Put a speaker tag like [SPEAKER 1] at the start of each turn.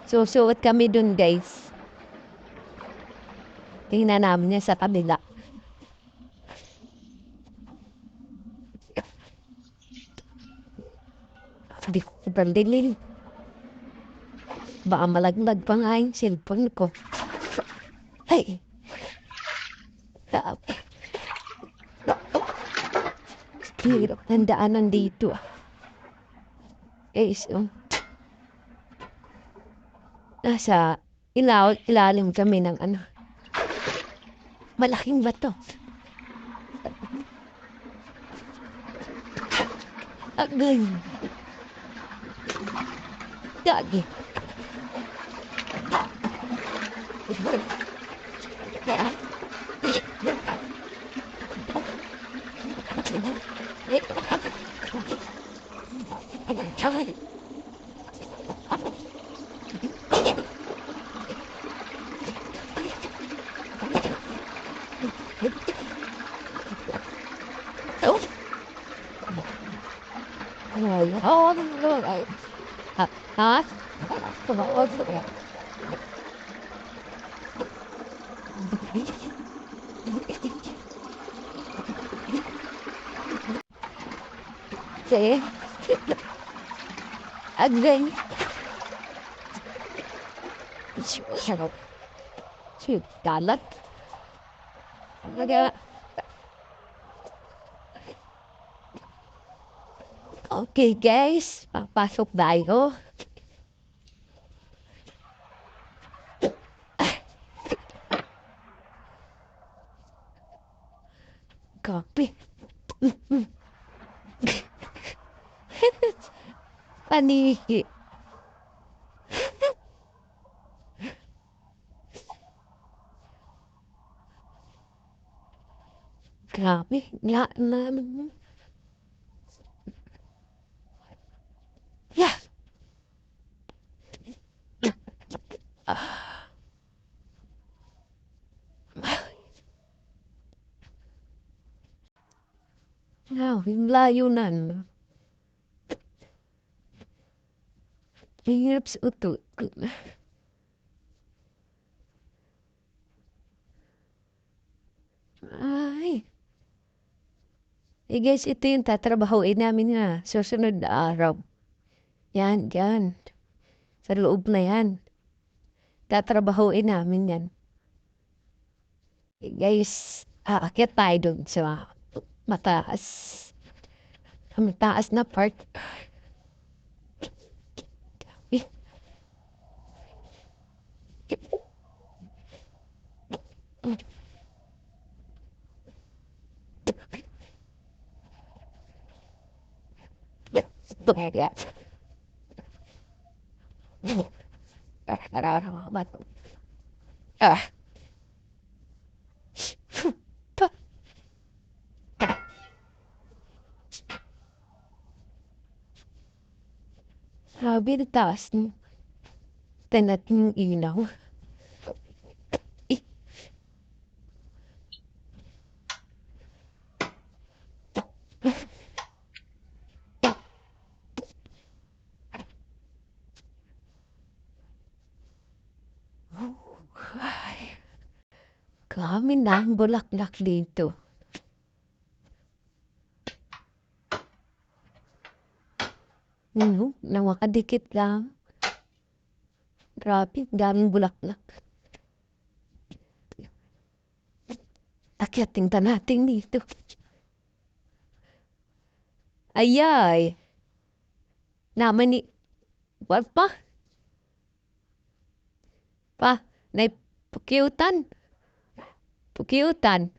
[SPEAKER 1] Susuot kami dun, guys. Tingnan namin niya sa kabila. Hindi ko pagdilin. Baka malaglag pa nga yung cellphone ko. Ay! Tapos. Hirap tandaan dito. Guys, nasa ilalim kami ng malaking bato. Agay. Dagi. Hả? Chị again. Chị kalat. Okay guys, papasok tayo. Copy. Paniki. Grabe, nga naman. Yeah. Yung layo na. Hirap sa utot. Ay. Guys, ito yung tatrabahoin namin nga susunod na araw. Yan, yan. Sa loob na yan. Tatrabahoin namin yan. Guys, aakyat tayo dun sa mataas. Mataas na part. Sabi na taas niyo. Tanat yung ilaw. Ay, kami na ang bulaklak dito. Nakadikit lang. Grabe, daming bulaklak. Akyat, tingnan natin dito. Ayay. Naman ni... What pa? Pa, naipukyutan. Pukyutan.